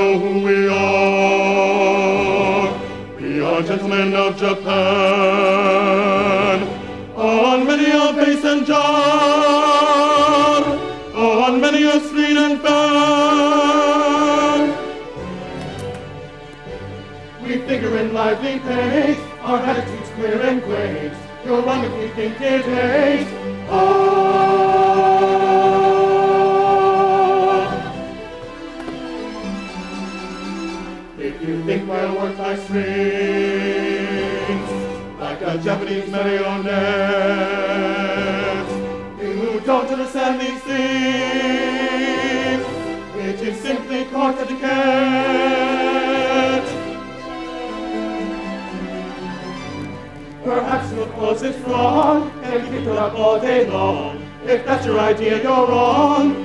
know who we are. We are gentlemen of Japan. On many a base and jar, on many a screen and fan, we figure in lively pace, our attitudes clear and quaint. You're wrong if you think it ain't. If you think my work like strings, like a Japanese marionette, you don't understand these things. It is simply court etiquette. Perhaps you'll close it wrong and keep it up all day long. If that's your idea, you're wrong.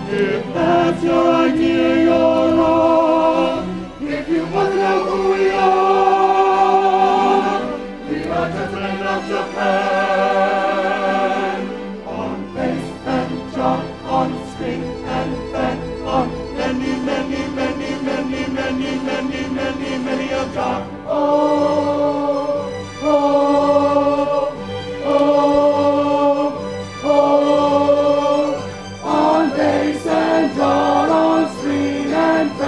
If that's your idea, you're wrong. If you want to know who we are gentlemen of Japan. On face and jaw, on screen and fan, on many, many, many, many, many, many, many, many a job. On base and drawn on screen and fan.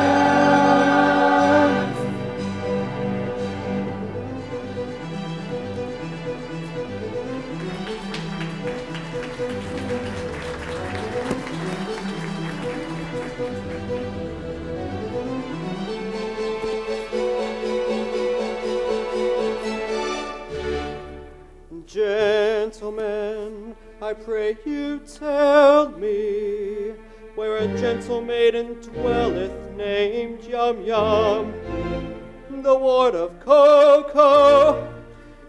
Gentlemen, I pray you tell me where a gentle maiden dwelleth named Yum Yum, the ward of Coco.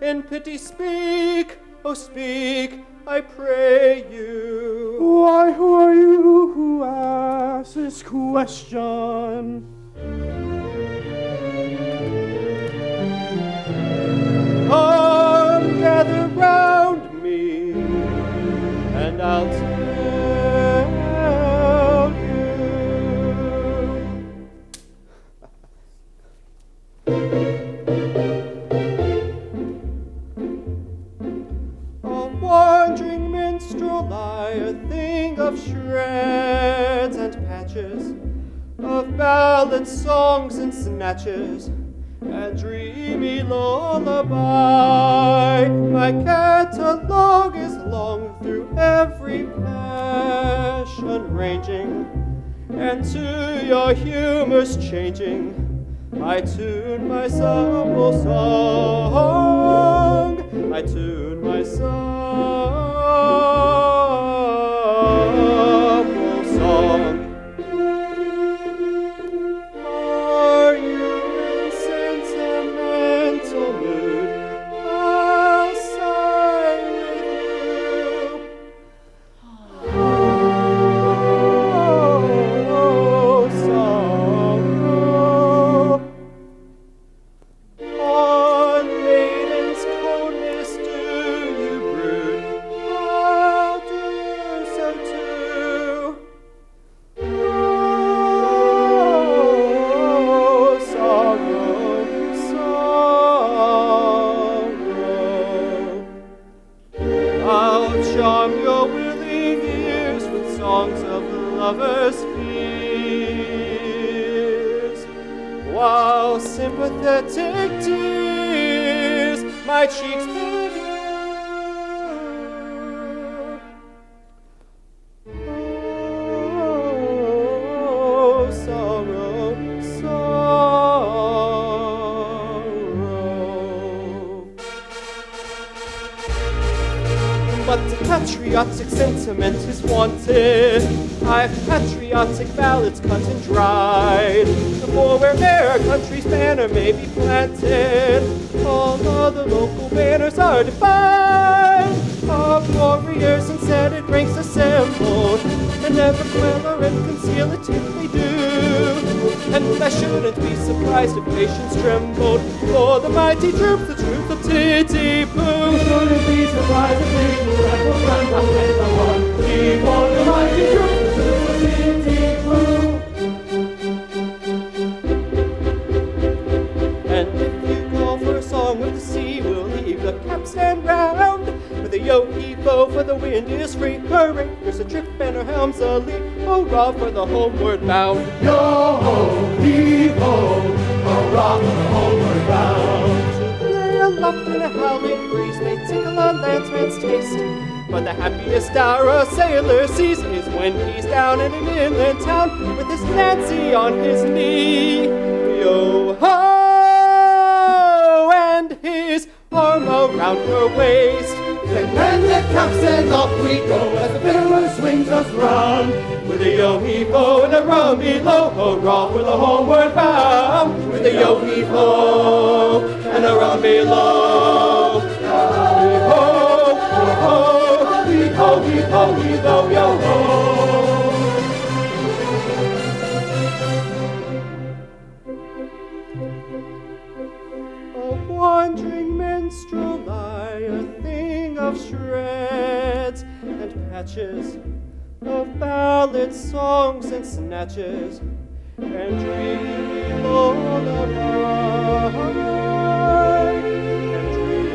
In pity speak, oh speak, I pray you. Why, who are you who asks this question? Come, gather round me, and I'll tell you. A wandering minstrel I, a thing of shreds and patches, of ballads, songs, and snatches, and dreamy lullaby. My catalogue is long through every passion ranging, and to your humors changing, I tune my simple song. I tune my simple song. Are you in sentimental mood? I'll sigh with you. Oh, sorrow. On maiden's coldness do you brood? I'll do so too. Oh, sorrow, sorrow. I'll charm your willing ears with songs of lovers' fears, while sympathetic tears my cheeks bedew. Oh, sorrow, sorrow. But patriotic sentiment is wanted. I've patriotic ballads cut and dried, for where'er a country's banner may be planted, all other local banners are defined. Of warriors and serried ranks assembled, and never quell and conceal it if they do. And I shouldn't be surprised if nations trembled for the mighty troops, the troops of Titipu. Shouldn't be surprised if nations tremble when the one. Keep on the mighty troops, the troops of the capstan round. With a yo-heave-ho, for the wind is free. Hooray, there's a trip and our helm's a lee. Hurrah for the homeward bound. Yo-ho-heave-ho, hurrah for the homeward bound. Today aloft in a howling breeze may tickle a landsman's taste. But the happiest hour a sailor sees is when he's down in an inland town with his Nancy on his knee. Yo-ho! And his arm around her waist. Then when the capstan off we go as the pillar swings us round. With a yo-heave-ho and a rum-below, hurrah for the homeward bound. With a yo-heave-ho and a rum-below. Yo-ho, yo-ho, heave-ho, heave-ho, heave-ho, yo-ho. A wandering minstrel I, a thing of shreds and patches of ballads, songs, and snatches, and dreamy lullaby, and dreamy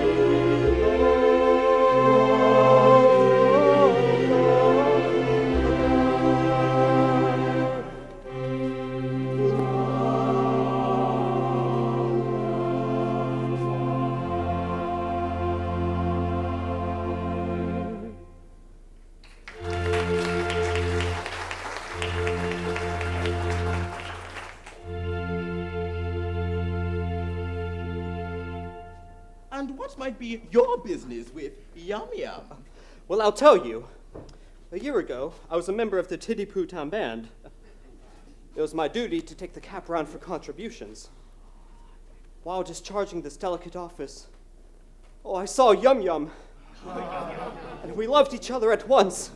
And what might be your business with Yum Yum? Well, I'll tell you. A year ago, I was a member of the Tiddy-Poo Town Band. It was my duty to take the cap round for contributions. While discharging this delicate office, I saw Yum Yum. And we loved each other at once.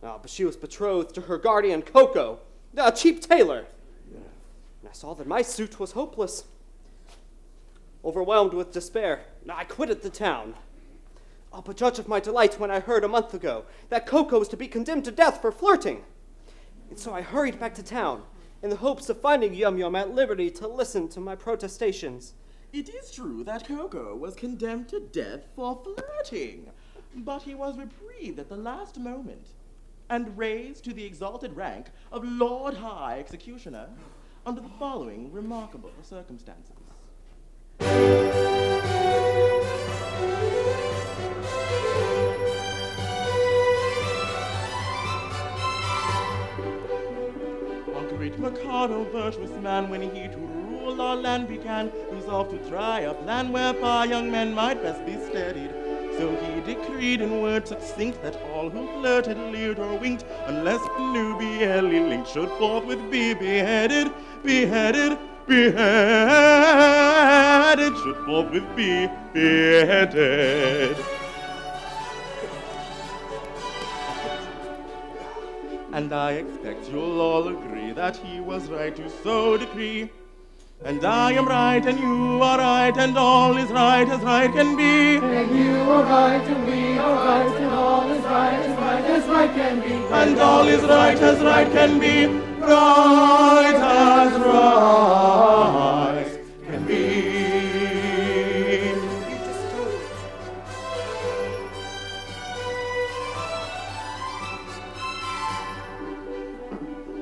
But she was betrothed to her guardian, Coco, a cheap tailor. And I saw that my suit was hopeless. Overwhelmed with despair, I quitted the town. But judge of my delight when I heard a month ago that Coco was to be condemned to death for flirting. And so I hurried back to town in the hopes of finding Yum Yum at liberty to listen to my protestations. It is true that Coco was condemned to death for flirting, but he was reprieved at the last moment and raised to the exalted rank of Lord High Executioner under the following remarkable circumstances. A great Mikado, virtuous man, when he to rule our land began, resolved to try a plan whereby young men might best be steadied. So he decreed in words succinct that all who flirted, leered, or winked, unless connubially linked, should forthwith be beheaded, beheaded, beheaded, should forthwith be beheaded. And I expect you'll all agree that he was right to so decree. And I am right, and you are right, and all is right as right can be. And you are right, and we are right, and all is right as right can be. And all is right as right can be. Right as right can be.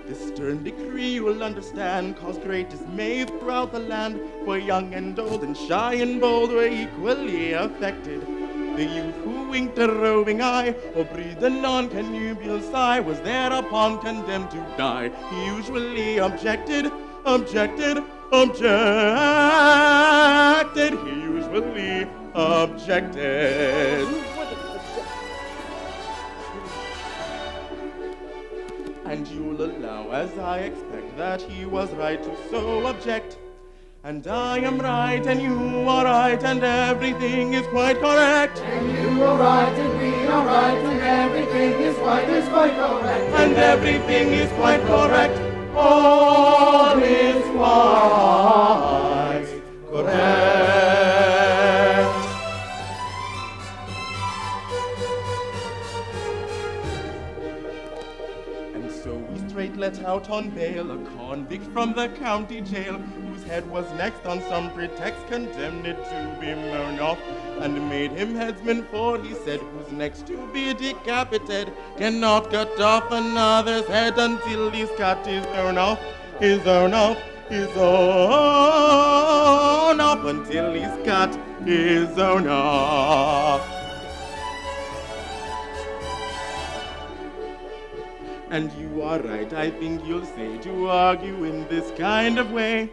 This stern decree, you'll understand, caused great dismay throughout the land, for young and old and shy and bold were equally affected. The youth who winked a roving eye or breathed a non-connubial sigh was thereupon condemned to die. He usually objected, objected, objected. He usually objected. And you'll allow, as I expect, that he was right to so object. And I am right, and you are right, and everything is quite correct. And you are right, and we are right, and everything is quite correct. And everything is quite correct. All is quite correct. And so we straight left let out on bail a convict from the county jail, whose head was next on some pretext condemned to be mown off, and made him headsman, for he said, who's next to be decapitated cannot cut off another's head until he's cut his own off, his own off, his own off, until he's cut his own off. And you are right, I think you'll say, to argue in this kind of way.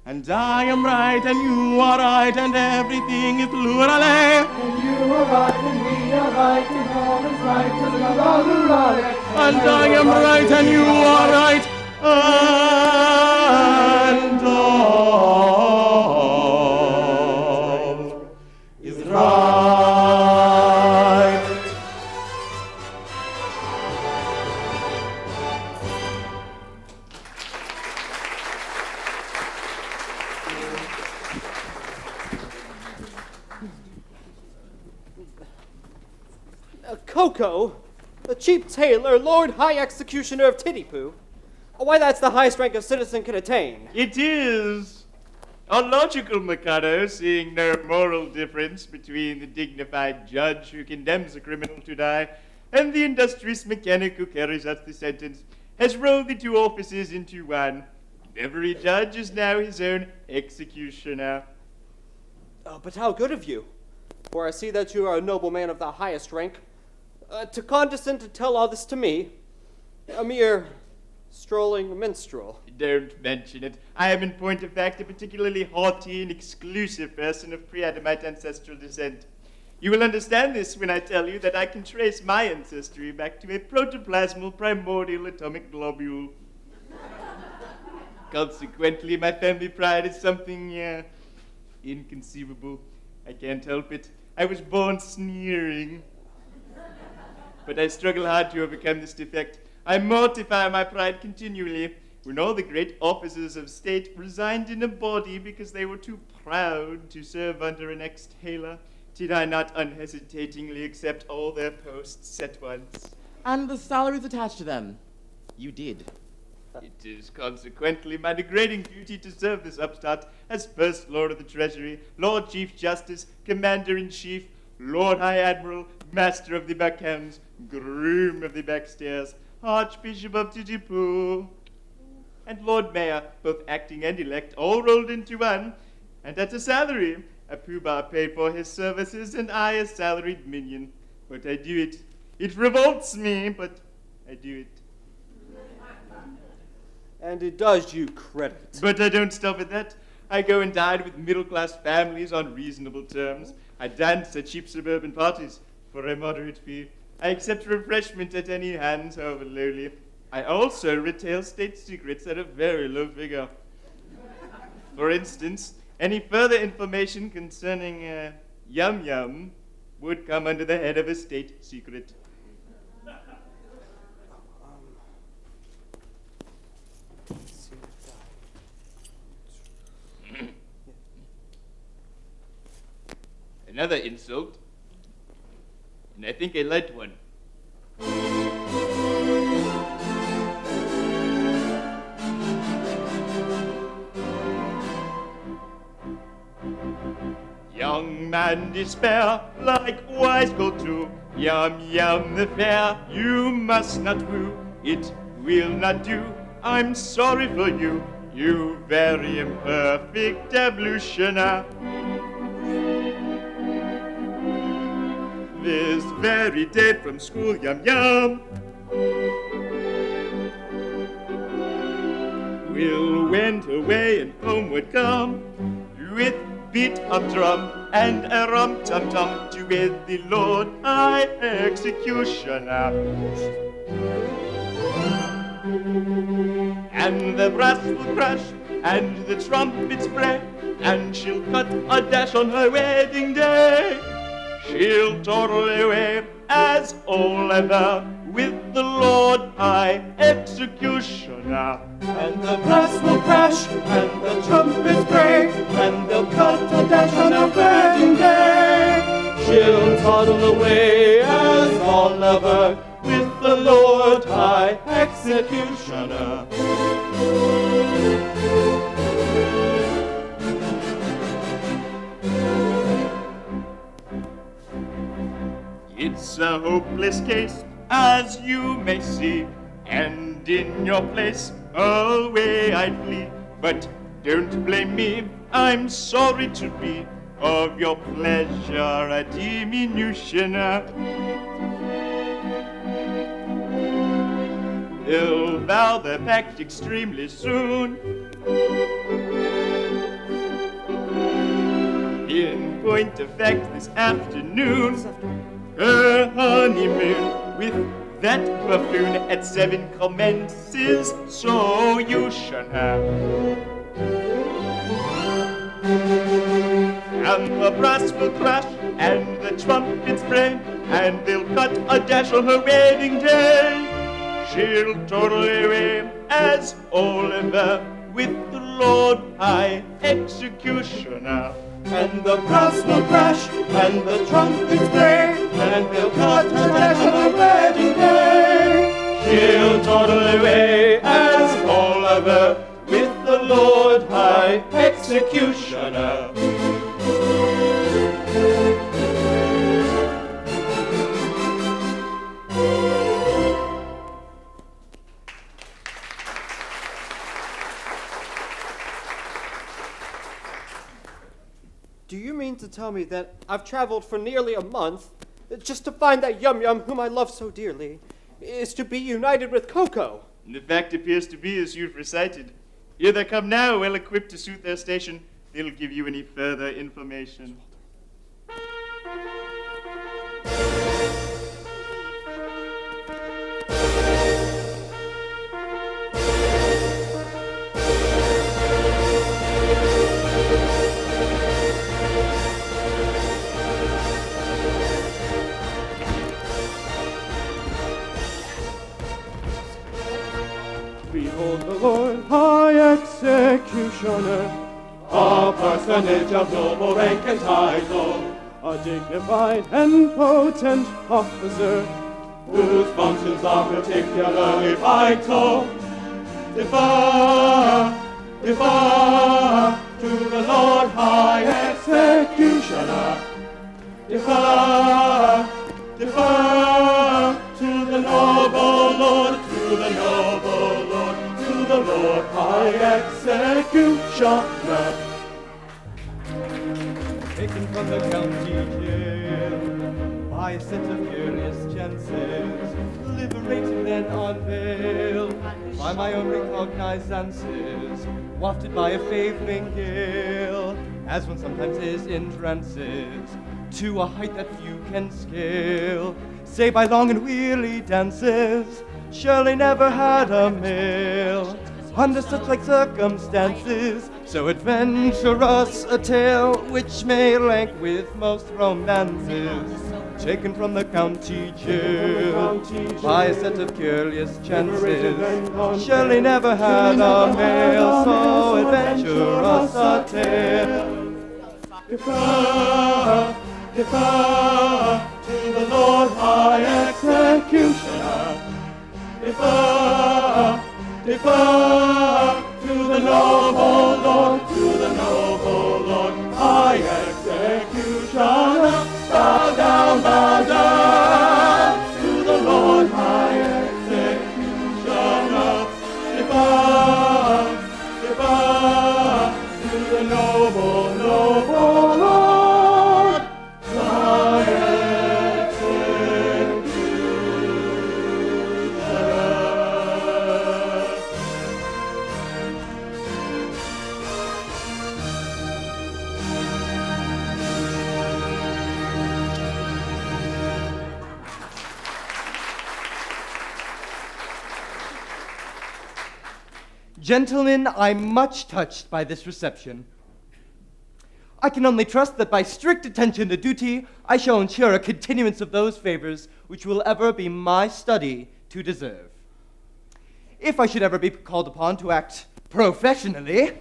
And I am right, and you are right, and everything is lurale. And you are right, and we are right, and all is right, and lurale. And I am right, and you are right, and all is right. Coco, the chief tailor, Lord High Executioner of Titipu. Why, that's the highest rank a citizen can attain. It is illogical, Mikado, seeing no moral difference between the dignified judge who condemns a criminal to die and the industrious mechanic who carries out the sentence, has rolled the two offices into one. Every judge is now his own executioner. But how good of you, for I see that you are a nobleman of the highest rank, to condescend to tell all this to me, a mere strolling minstrel. Don't mention it. I am, in point of fact, a particularly haughty and exclusive person of pre-Adamite ancestral descent. You will understand this when I tell you that I can trace my ancestry back to a protoplasmal primordial atomic globule. Consequently, my family pride is something inconceivable. I can't help it. I was born sneering. But I struggle hard to overcome this defect. I mortify my pride continually when all the great officers of state resigned in a body because they were too proud to serve under an exhaler. Did I not unhesitatingly accept all their posts at once? And the salaries attached to them. You did. It is consequently my degrading duty to serve this upstart as First Lord of the Treasury, Lord Chief Justice, Commander-in-Chief, Lord High Admiral, Master of the Backhands, Groom of the Backstairs, Archbishop of Titipu, and Lord Mayor, both acting and elect, all rolled into one, and at a salary. A poobah paid for his services, and I a salaried minion. But I do it. It revolts me, but I do it. And it does you credit. But I don't stop at that. I go and dine with middle-class families on reasonable terms. I dance at cheap suburban parties for a moderate fee. I accept refreshment at any hands, however lowly. I also retail state secrets at a very low figure. For instance, any further information concerning Yum Yum would come under the head of a state secret. Another insult, and I think a light one. Young man despair, like wise gold too. Yum yum the fair, you must not woo. It will not do, I'm sorry for you, you very imperfect ablutioner. This very day from school, yum yum, will went away and homeward come with beat of drum and a rum-tum-tum to with the Lord High Executioner. And the brass will crash and the trumpets play, and she'll cut a dash on her wedding day. She'll toddle away as all ever with the Lord High Executioner. And the brass will crash, and the trumpets break, and they'll cut a dash on her wedding day. She'll toddle away as all ever with the Lord High Executioner. executioner. It's a hopeless case, as you may see, and in your place away I'd flee. But don't blame me, I'm sorry to be of your pleasure a diminutioner. They'll vow their pact extremely soon. In point of fact, this afternoon, her honeymoon with that buffoon at 7 commences, so you shun her. And the brass will crash, and the trumpets bray, and they'll cut a dash on her wedding day. She'll toddle away as Oliver with the Lord High Executioner. And the brass will crash, and the trumpets play, and they'll cut a dash on her wedding day. She'll toddle away as Oliver with the Lord High Executioner. Do you mean to tell me that I've traveled for nearly a month just to find that Yum-Yum whom I love so dearly is to be united with Coco? The fact appears to be as you've recited. Here they come now, well equipped to suit their station. They'll give you any further information. Behold the Lord High Executioner, A personage of noble rank and title, a dignified and potent officer, whose functions are particularly vital. Defer, defer to the Lord High Executioner. Defer, defer to the noble Lord, to the noble Lord, to the Lord High Executioner. Taken from the county jail by a set of furious chances, liberated then on bail by my own recognizances, wafted by a favoring gale, as one sometimes is in trances, to a height that few can scale, say by long and weary dances, surely never had a meal. Under such like circumstances, so adventurous a tale, which may rank with most romances, taken from the county jail by a set of curious chances, surely never had a male, so adventurous a tale. Defer, defer to the Lord High Executioner. Defer, defer to the noble Lord, to the noble Lord High Executioner. Bow down to the Lord High Executioner. Defer, defer to the noble, noble Lord High Gentlemen, I'm much touched by this reception. I can only trust that by strict attention to duty, I shall ensure a continuance of those favors which will ever be my study to deserve. If I should ever be called upon to act professionally,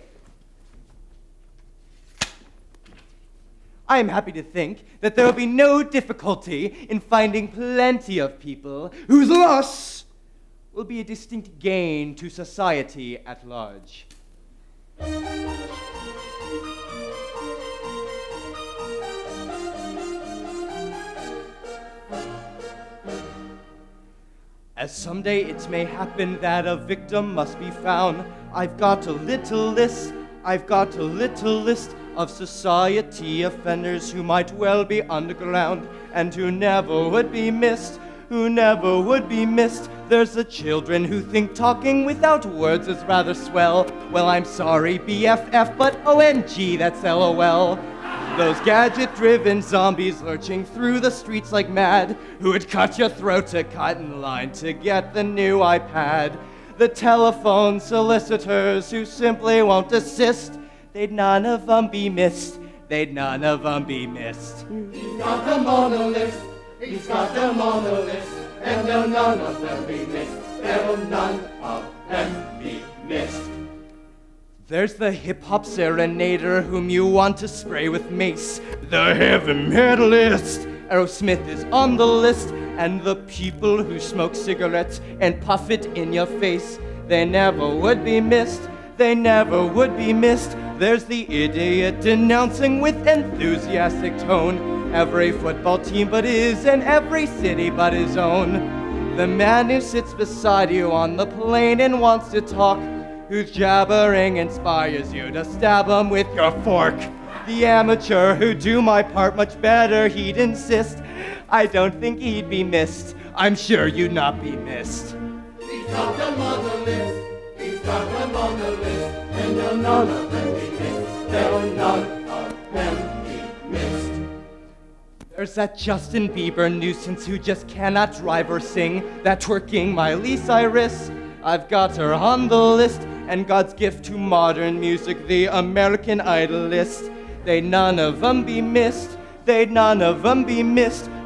I am happy to think that there will be no difficulty in finding plenty of people whose lusts will be a distinct gain to society at large. As someday it may happen that a victim must be found, I've got a little list of society offenders who might well be underground and who never would be missed. There's the children who think talking without words is rather swell. Well, I'm sorry, BFF, but OMG, that's LOL. Those gadget-driven zombies lurching through the streets like mad, who would cut your throat to cut in line to get the new iPad. The telephone solicitors who simply won't assist, they'd none of them be missed. He's got them on a list, and they'll none of them be missed. There'll none of them be missed. There's the hip-hop serenader whom you want to spray with mace. The heavy metalist, Aerosmith is on the list. And the people who smoke cigarettes and puff it in your face, they never would be missed. There's the idiot denouncing with enthusiastic tone every football team but his and every city but his own. The man who sits beside you on the plane and wants to talk, whose jabbering inspires you to stab him with your fork. The amateur who do my part much better, he'd insist. I don't think he'd be missed. I'm sure you'd not be missed. He's got them on the list, and they'll none of them be missed. There'll none of them be missed. There's that Justin Bieber nuisance who just cannot drive or sing, that twerking Miley Cyrus. I've got her on the list, and God's gift to modern music, the American Idol list. They'd none of them be missed.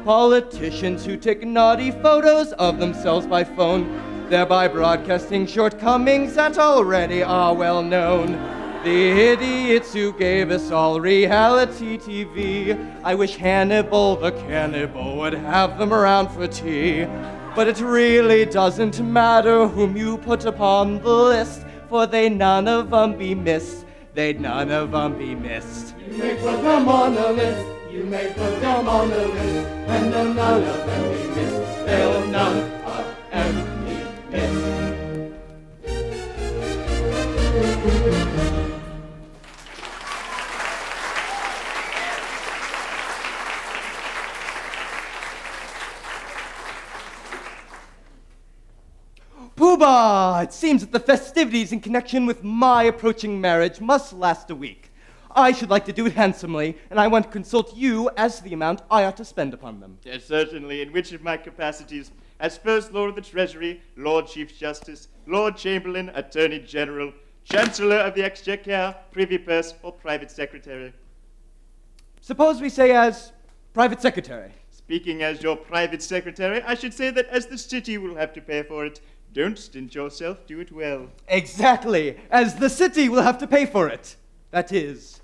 Politicians who take naughty photos of themselves by phone, thereby broadcasting shortcomings that already are well known. The idiots who gave us all reality TV, I wish Hannibal the cannibal would have them around for tea. But it really doesn't matter whom you put upon the list, for they'd none of them be missed. You may put them on the list, and they'll none of them be missed. They'll none of them be missed. Poobah! It seems that the festivities in connection with my approaching marriage must last a week. I should like to do it handsomely, and I want to consult you as to the amount I ought to spend upon them. Yes, certainly. In which of my capacities? As First Lord of the Treasury, Lord Chief Justice, Lord Chamberlain, Attorney General, Chancellor of the Exchequer, Privy Purse, or Private Secretary? Suppose we say as Private Secretary. Speaking as your Private Secretary, I should say that as the city will have to pay for it, don't stint yourself, do it well. Exactly, as the city will have to pay for it. That is,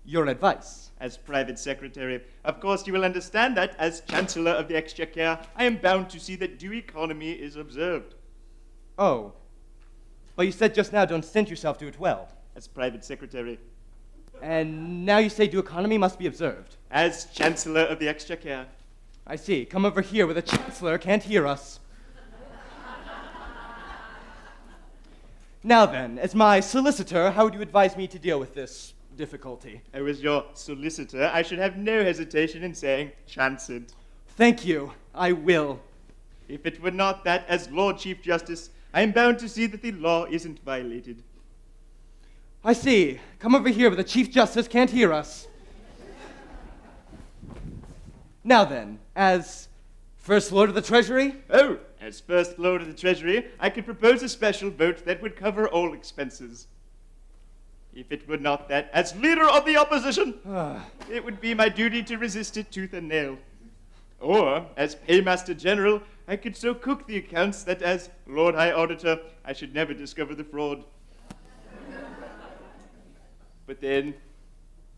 your advice. As Private Secretary, of course you will understand that, as Chancellor of the Exchequer, I am bound to see that due economy is observed. Oh. Well, you said just now, don't stint yourself, do it well. As Private Secretary. And now you say due economy must be observed. As Chancellor of the Exchequer. I see. Come over here where the Chancellor can't hear us. Now then, as my solicitor, how would you advise me to deal with this difficulty? As your solicitor, I should have no hesitation in saying chanced. Thank you. I will. If it were not that, as Lord Chief Justice, I am bound to see that the law isn't violated. I see. Come over here where the Chief Justice can't hear us. Now then, as First Lord of the Treasury? Oh, as First Lord of the Treasury, I could propose a special vote that would cover all expenses. If it were not that, as Leader of the Opposition, it would be my duty to resist it tooth and nail. Or, as Paymaster General, I could so cook the accounts that as Lord High Auditor, I should never discover the fraud. But then,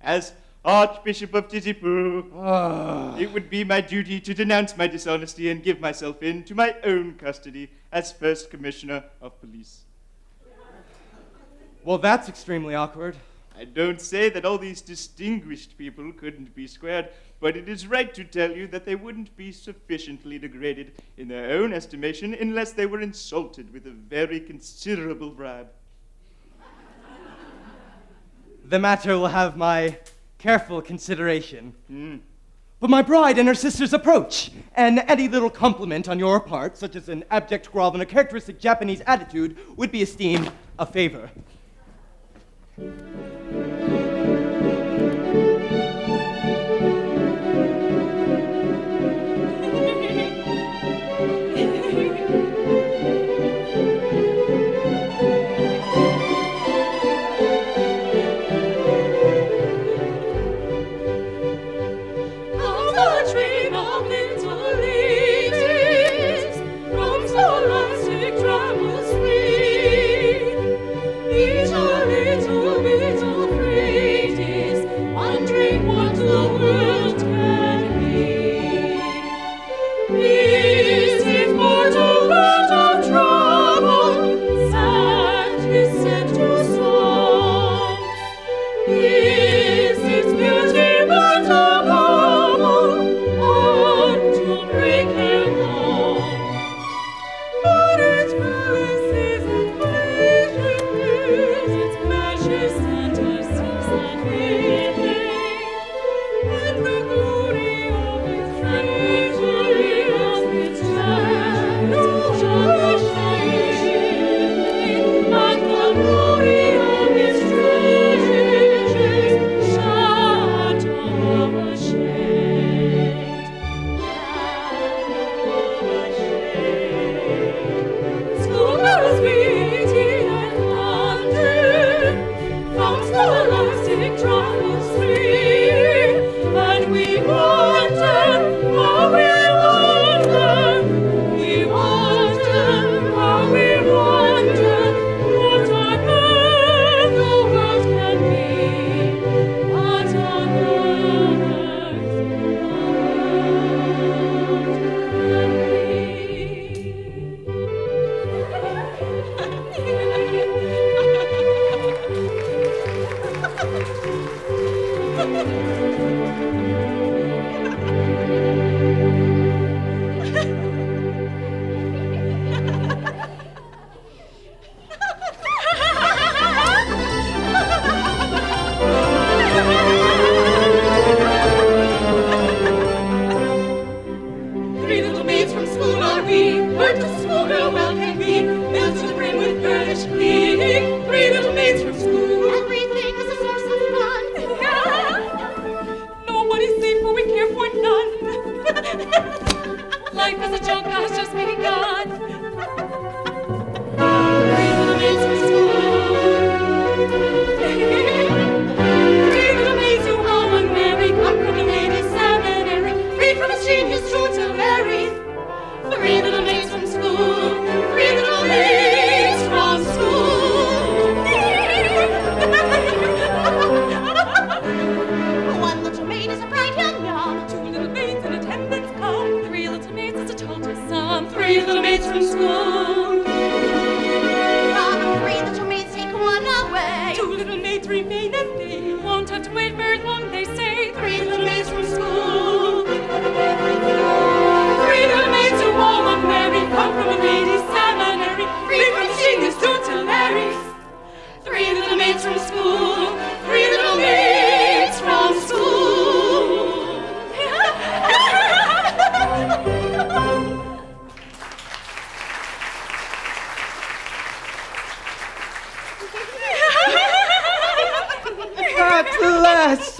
as Archbishop of Tizipoo. It would be my duty to denounce my dishonesty and give myself in to my own custody as First Commissioner of Police. Well, that's extremely awkward. I don't say that all these distinguished people couldn't be squared, but it is right to tell you that they wouldn't be sufficiently degraded in their own estimation unless they were insulted with a very considerable bribe. The matter will have my careful consideration. But my bride and her sister's approach, and any little compliment on your part, such as an abject grovel and a characteristic Japanese attitude, would be esteemed a favor.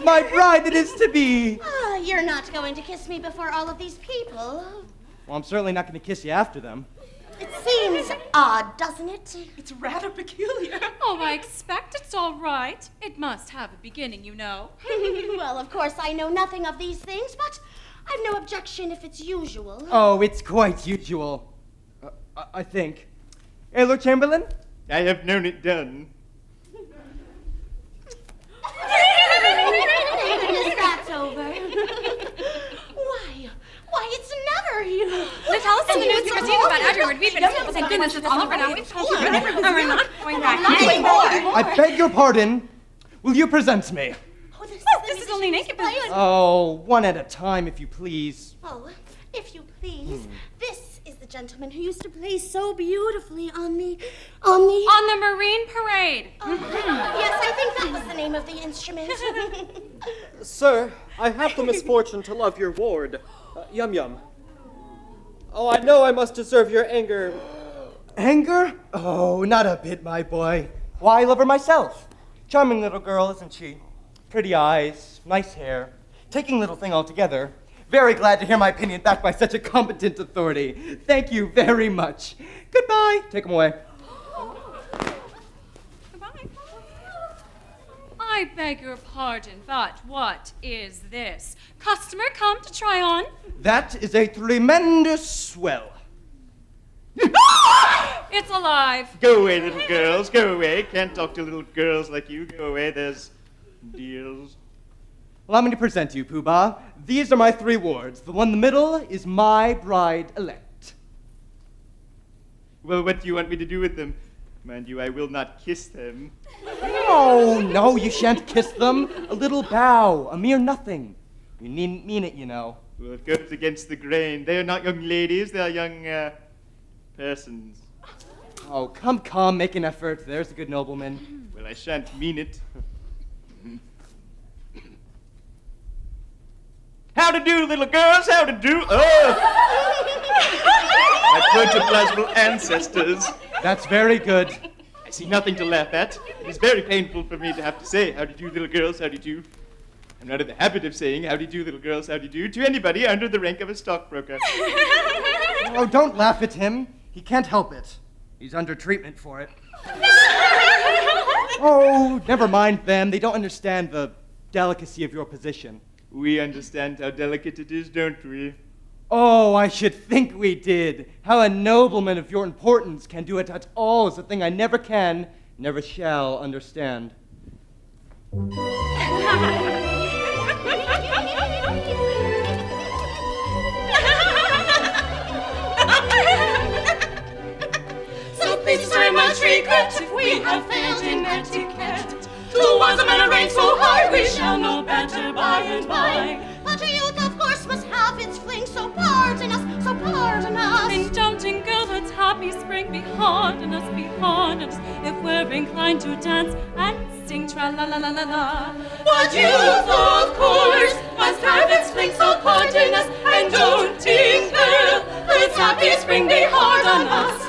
My bride that is to be. You're not going to kiss me before all of these people. Well, I'm certainly not going to kiss you after them. It seems odd, doesn't it? It's rather peculiar. Oh, I expect it's all right. It must have a beginning, you know. Well, of course, I know nothing of these things, but I've no objection if it's usual. Oh, it's quite usual. I think. Hey, Lord Chamberlain? I have known it done. forward. We've been told, thank goodness it's all over now. We've told you. We're not going back. I beg your pardon. Will you present me? This is only naked business. Oh, one at a time, if you please. Oh, if you please, this is the gentleman who used to play so beautifully on the Marine Parade. Yes, I think that was the name of the instrument. Sir, I have the misfortune to love your ward, Yum Yum. Oh, I know I must deserve your anger. Anger? Oh, not a bit, my boy. Why, I love her myself. Charming little girl, isn't she? Pretty eyes, nice hair, taking little thing altogether. Very glad to hear my opinion backed by such a competent authority. Thank you very much. Goodbye. Take him away. Goodbye. I beg your pardon, but what is this? Customer come to try on? That is a tremendous swell. It's alive. Go away, little girls, go away. Can't talk to little girls like you. Go away, there's deals. Allow me to present you, Pooh-Bah. These are my 3 wards. The one in the middle is my bride-elect. Well, what do you want me to do with them? Mind you, I will not kiss them. No, you shan't kiss them. A little bow, a mere nothing. You needn't mean it, you know. Well, it goes against the grain. They are not young ladies, they are young, persons. Oh, come, make an effort. There's a good nobleman. Well, I shan't mean it. How to do, little girls? How to do? Oh! My protoplasmal ancestors. That's very good. I see nothing to laugh at. It is very painful for me to have to say, how do you do, little girls? How do you do? I'm not in the habit of saying, how do you do, little girls? How do you do? To anybody under the rank of a stockbroker. Oh, don't laugh at him. He can't help it. He's under treatment for it. Oh, never mind them. They don't understand the delicacy of your position. We understand how delicate it is, don't we? Oh, I should think we did. How a nobleman of your importance can do it at all is a thing I never can, never shall understand. So please very much regret if we have failed in etiquette. Towards a man ranked so high, we shall know better by and by. But a youth, of course, must have its fling, so pardon us, so pardon us. Indulging girlhood's happy spring, be hard on us, be hard on us, if we're inclined to dance and sing tra-la-la-la-la-la. But youth, of course, must have its fling, so pardon us, and don't tingle. Let's happy spring be hard on us.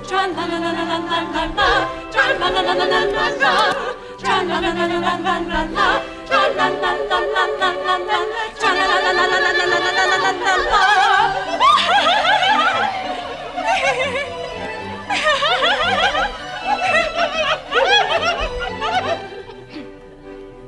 Tra-la-la-la-la-la-la-la, tra-la-la-la-la-la-la-la, tra-la-la-la-la-la-la-la, tra-la-la-la-la-la-la-la,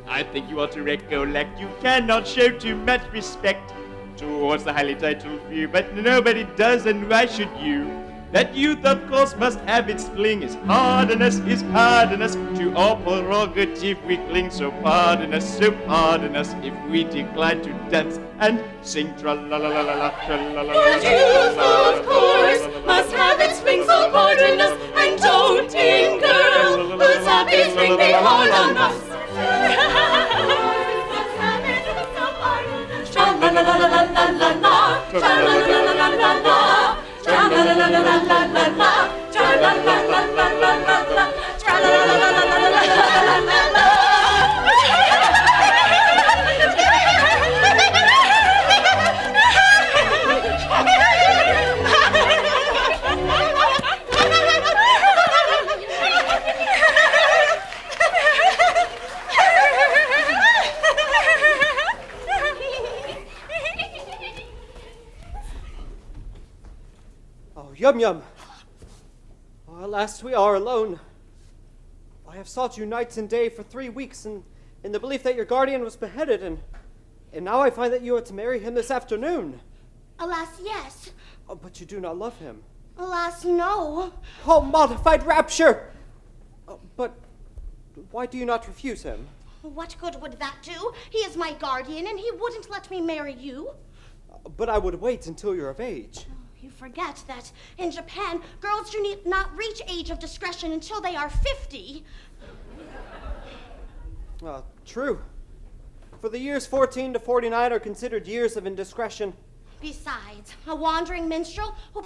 I think you ought to recollect you cannot show too much respect towards the highly titled few, but nobody does, and why should you? That youth, of course, must have its fling. Is hard on us, to all prerogative we cling. So pardon us if we decline to dance and sing tra-la-la-la-la-la, tra-la-la-la-la-la. But youth, of course, must have its fling, so pardon us, and don't tingle. Let's have its fling be hard on us. Tra-la-la-la-la-la-la-la, tra-la-la-la-la-la-la, tra-la-la-la-la-la-la, tra-la-la-la-la-la-la-la, tra-la-la-la-la-la-la-la-la. Yum Yum. Oh, at last we are alone. I have sought you night and day for 3 weeks in the belief that your guardian was beheaded, and now I find that you are to marry him this afternoon. Alas, yes. Oh, but you do not love him. Alas, no. Oh, modified rapture! Oh, but why do you not refuse him? What good would that do? He is my guardian, and he wouldn't let me marry you. But I would wait until you're of age. You forget that in Japan, girls do not reach age of discretion until they are 50. True. For the years 14 to 49 are considered years of indiscretion. Besides, a wandering minstrel who